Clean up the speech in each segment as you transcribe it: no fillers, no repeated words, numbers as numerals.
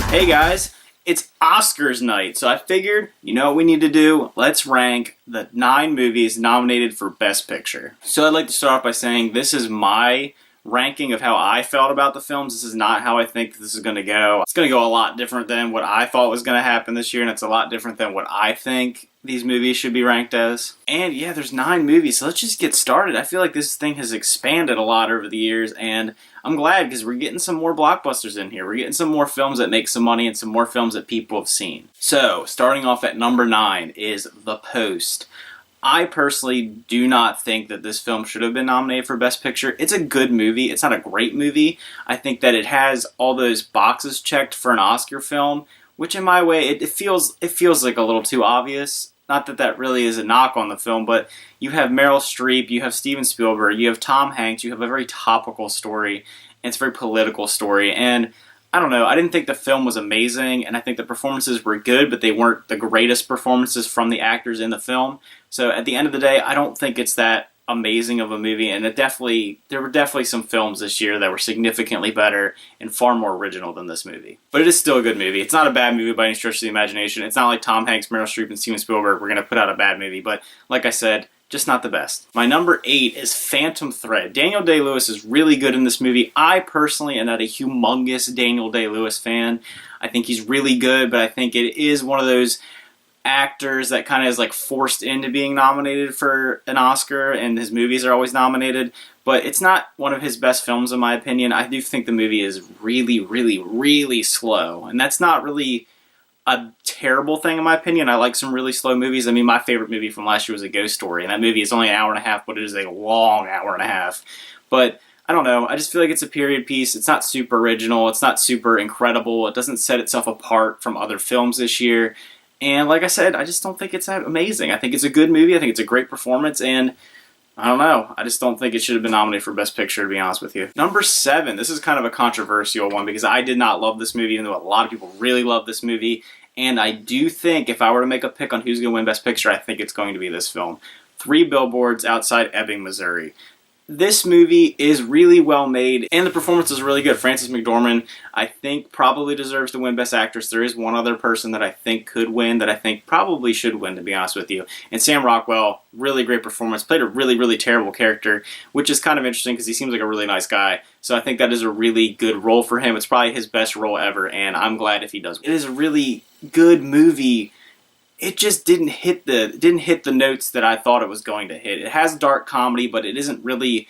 Hey guys, it's Oscars night, so I figured, you know what we need to do? Let's rank the 9 movies nominated for Best Picture. So I'd like to start off by saying this is my ranking of how I felt about the films. This is not how I think this is going to go. It's going to go a lot different than what I thought was going to happen this year, and it's a lot different than what I think these movies should be ranked as. And yeah, there's 9 movies, so let's just get started. I feel like this thing has expanded a lot over the years, and I'm glad because we're getting some more blockbusters in here. We're getting some more films that make some money and some more films that people have seen. So, starting off at number 9 is The Post. I personally do not think that this film should have been nominated for Best Picture. It's a good movie. It's not a great movie. I think that it has all those boxes checked for an Oscar film, which in my way, it feels like a little too obvious. Not that that really is a knock on the film, but you have Meryl Streep, you have Steven Spielberg, you have Tom Hanks, you have a very topical story, and it's a very political story, and I don't know, I didn't think the film was amazing, and I think the performances were good, but they weren't the greatest performances from the actors in the film. So at the end of the day, I don't think it's that amazing of a movie, and there were definitely some films this year that were significantly better and far more original than this movie. But it is still a good movie. It's not a bad movie by any stretch of the imagination. It's not like Tom Hanks, Meryl Streep, and Steven Spielberg were going to put out a bad movie, but like I said, just not the best. My number 8 is Phantom Thread. Daniel Day-Lewis is really good in this movie. I personally am not a humongous Daniel Day-Lewis fan. I think he's really good, but I think it is one of those actors that kind of is like forced into being nominated for an Oscar, and his movies are always nominated, but it's not one of his best films in my opinion. I do think the movie is really, really, really slow, and that's not really a terrible thing in my opinion. I like some really slow movies. I mean, my favorite movie from last year was A Ghost Story, and that movie is only an hour and a half, but it is a long hour and a half. But I don't know, I just feel like it's a period piece. It's not super original, it's not super incredible, it doesn't set itself apart from other films this year. And like I said, I just don't think it's that amazing. I think it's a good movie, I think it's a great performance, and I don't know, I just don't think it should have been nominated for Best Picture, to be honest with you. Number 7, this is kind of a controversial one because I did not love this movie, even though a lot of people really love this movie. And I do think if I were to make a pick on who's going to win Best Picture, I think it's going to be this film. 3 Billboards Outside Ebbing, Missouri. This movie is really well made, and the performance is really good. Frances McDormand, I think, probably deserves to win Best Actress. There is one other person that I think could win, that I think probably should win, to be honest with you. And Sam Rockwell, really great performance, played a really, really terrible character, which is kind of interesting because he seems like a really nice guy. So I think that is a really good role for him. It's probably his best role ever, and I'm glad if he does. It is a really good movie. It just didn't hit the notes that I thought it was going to hit. It has dark comedy, but it isn't really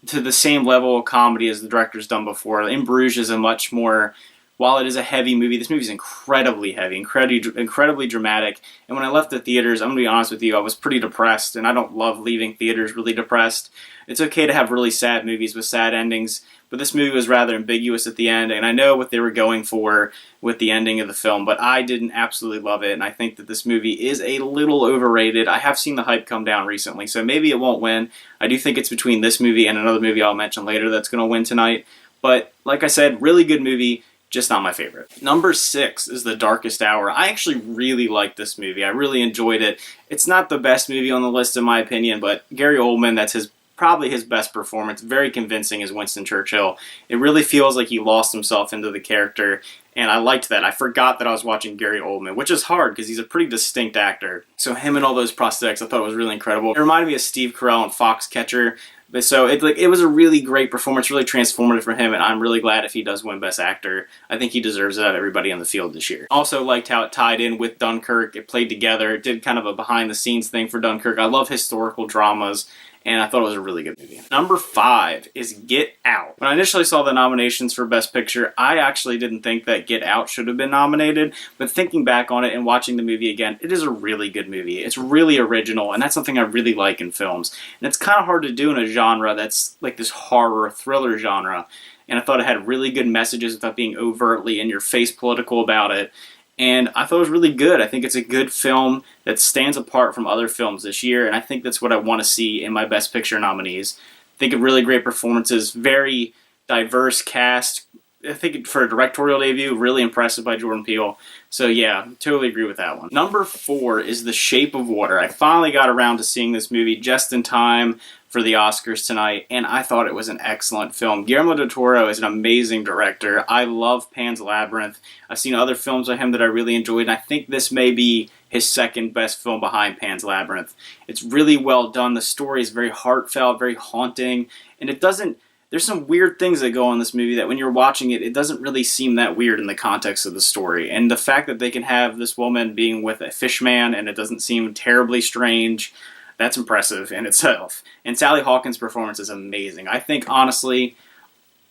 to the same level of comedy as the director's done before. In Bruges is a much more, while it is a heavy movie, this movie is incredibly heavy, incredibly dramatic. And when I left the theaters, I'm going to be honest with you, I was pretty depressed, and I don't love leaving theaters really depressed. It's okay to have really sad movies with sad endings, but this movie was rather ambiguous at the end, and I know what they were going for with the ending of the film, but I didn't absolutely love it, and I think that this movie is a little overrated. I have seen the hype come down recently, so maybe it won't win. I do think it's between this movie and another movie I'll mention later that's going to win tonight, but like I said, really good movie, just not my favorite. Number 6 is The Darkest Hour. I actually really liked this movie. I really enjoyed it. It's not the best movie on the list in my opinion, but Gary Oldman, that's probably his best performance, very convincing as Winston Churchill. It really feels like he lost himself into the character, and I liked that. I forgot that I was watching Gary Oldman, which is hard because he's a pretty distinct actor. So him and all those prosthetics, I thought was really incredible. It reminded me of Steve Carell and Foxcatcher. But so it was a really great performance, really transformative for him, and I'm really glad if he does win Best Actor. I think he deserves it out of everybody on the field this year. Also liked how it tied in with Dunkirk. It played together. It did kind of a behind-the-scenes thing for Dunkirk. I love historical dramas, and I thought it was a really good movie. Number 5 is Get Out. When I initially saw the nominations for Best Picture, I actually didn't think that Get Out should have been nominated, but thinking back on it and watching the movie again, it is a really good movie. It's really original, and that's something I really like in films. And it's kind of hard to do in a genre that's like this horror thriller genre, and I thought it had really good messages without being overtly in-your-face political about it. And I thought it was really good. I think it's a good film that stands apart from other films this year, and I think that's what I want to see in my Best Picture nominees. I think of really great performances, very diverse cast, I think for a directorial debut, really impressive by Jordan Peele. So yeah, totally agree with that one. Number 4 is The Shape of Water. I finally got around to seeing this movie just in time for the Oscars tonight, and I thought it was an excellent film. Guillermo del Toro is an amazing director. I love Pan's Labyrinth. I've seen other films by him that I really enjoyed, and I think this may be his second best film behind Pan's Labyrinth. It's really well done. The story is very heartfelt, very haunting, and it doesn't... There's some weird things that go on in this movie that when you're watching it, it doesn't really seem that weird in the context of the story. And the fact that they can have this woman being with a fish man and it doesn't seem terribly strange, that's impressive in itself. And Sally Hawkins' performance is amazing. I think, honestly,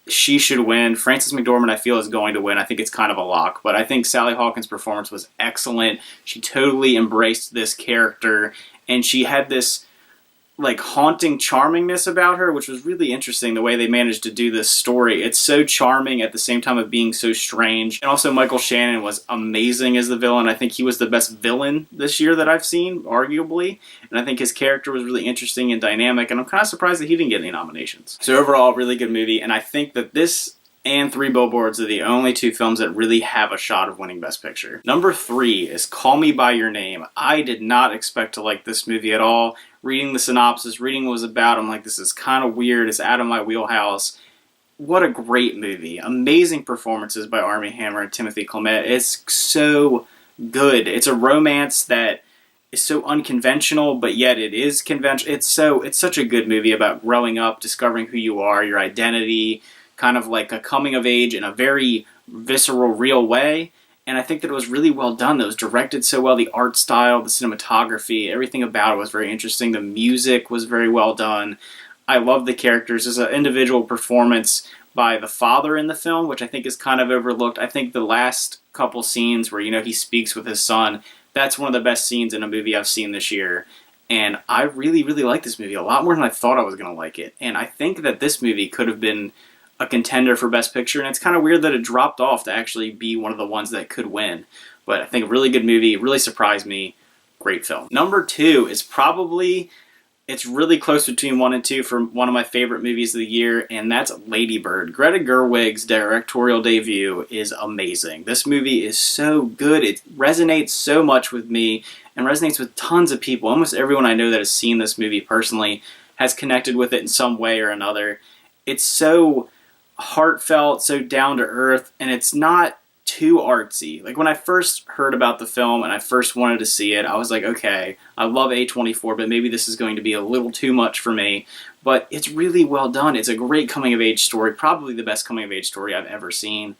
she should win. Frances McDormand, I feel, is going to win. I think it's kind of a lock. But I think Sally Hawkins' performance was excellent. She totally embraced this character. And she had this like haunting charmingness about her, which was really interesting, the way they managed to do this story. It's so charming at the same time of being so strange. And also Michael Shannon was amazing as the villain. I think he was the best villain this year that I've seen, arguably. And I think his character was really interesting and dynamic, and I'm kind of surprised that he didn't get any nominations. So overall, really good movie, and I think that this and Three Billboards are the only 2 films that really have a shot of winning Best Picture. Number 3 is Call Me By Your Name. I did not expect to like this movie at all. Reading the synopsis, reading what it was about, I'm like, this is kind of weird. It's out of my wheelhouse. What a great movie. Amazing performances by Armie Hammer and Timothy Chalamet. It's so good. It's a romance that is so unconventional, but yet it is conventional. It's such a good movie about growing up, discovering who you are, your identity, kind of like a coming of age in a very visceral, real way. And I think that it was really well done. It was directed so well. The art style, the cinematography, everything about it was very interesting. The music was very well done. I love the characters. There's an individual performance by the father in the film, which I think is kind of overlooked. I think the last couple scenes where, he speaks with his son, that's one of the best scenes in a movie I've seen this year. And I really, really like this movie a lot more than I thought I was going to like it. And I think that this movie could have been a contender for Best Picture, and it's kind of weird that it dropped off to actually be one of the ones that could win. But I think a really good movie, really surprised me, great film. Number 2 is probably, it's really close between 1 and 2 for one of my favorite movies of the year, and that's Lady Bird. Greta Gerwig's directorial debut is amazing. This movie is so good. It resonates so much with me, and resonates with tons of people. Almost everyone I know that has seen this movie personally has connected with it in some way or another. It's so heartfelt, so down to earth, and it's not too artsy. Like when I first heard about the film and I first wanted to see it, I was like, okay, I love A24, but maybe this is going to be a little too much for me. But it's really well done. It's a great coming of age story, probably the best coming of age story I've ever seen.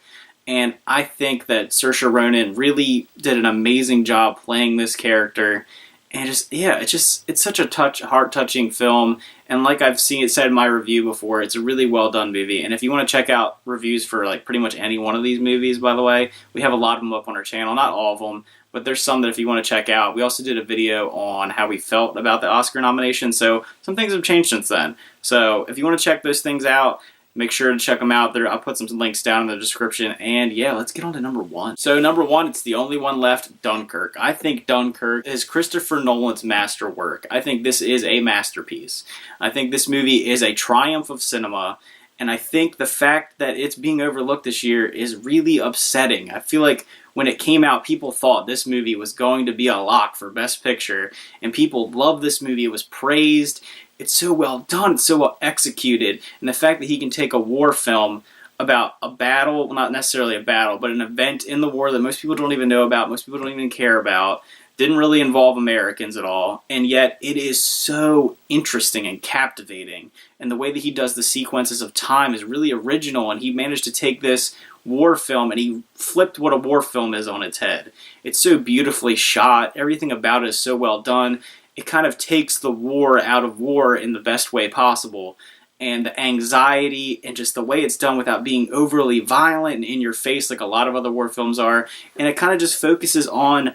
And I think that Saoirse Ronan really did an amazing job playing this character. And it's such a heart-touching film. And like I've said in my review before, it's a really well-done movie. And if you want to check out reviews for like pretty much any one of these movies, by the way, we have a lot of them up on our channel. Not all of them, but there's some that if you want to check out. We also did a video on how we felt about the Oscar nomination, so some things have changed since then. So if you want to check those things out, make sure to check them out. I'll put some links down in the description. And yeah, let's get on to number 1. So number 1, it's the only one left, Dunkirk. I think Dunkirk is Christopher Nolan's masterwork. I think this is a masterpiece. I think this movie is a triumph of cinema. And I think the fact that it's being overlooked this year is really upsetting. I feel like when it came out, people thought this movie was going to be a lock for Best Picture. And people loved this movie. It was praised. It's so well done, it's so well executed, and the fact that he can take a war film about a battle, well, not necessarily a battle, but an event in the war that most people don't even know about, most people don't even care about, didn't really involve Americans at all, and yet it is so interesting and captivating, and the way that he does the sequences of time is really original, and he managed to take this war film and he flipped what a war film is on its head. It's so beautifully shot, everything about it is so well done. It kind of takes the war out of war in the best way possible. And the anxiety and just the way it's done without being overly violent and in your face like a lot of other war films are. And it kind of just focuses on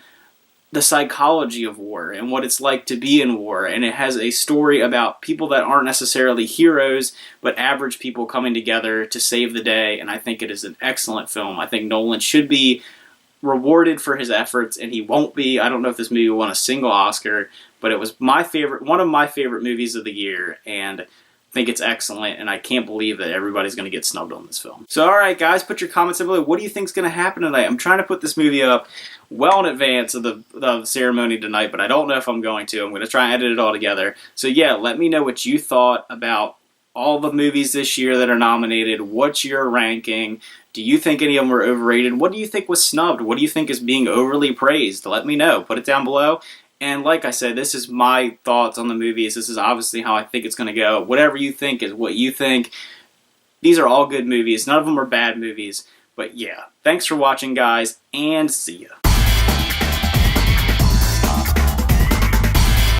the psychology of war and what it's like to be in war. And it has a story about people that aren't necessarily heroes, but average people coming together to save the day. And I think it is an excellent film. I think Nolan should be rewarded for his efforts, and he won't be. I don't know if this movie won a single Oscar, but it was one of my favorite movies of the year, and think it's excellent, and I can't believe that everybody's going to get snubbed on this film. So alright guys, put your comments in below. What do you think is going to happen tonight? I'm trying to put this movie up well in advance of the ceremony tonight, but I don't know if I'm going to. I'm going to try and edit it all together. So yeah, let me know what you thought about all the movies this year that are nominated. What's your ranking? Do you think any of them were overrated? What do you think was snubbed? What do you think is being overly praised? Let me know. Put it down below. And like I said, this is my thoughts on the movies. This is obviously how I think it's going to go. Whatever you think is what you think. These are all good movies. None of them are bad movies. But yeah, thanks for watching, guys, and see ya.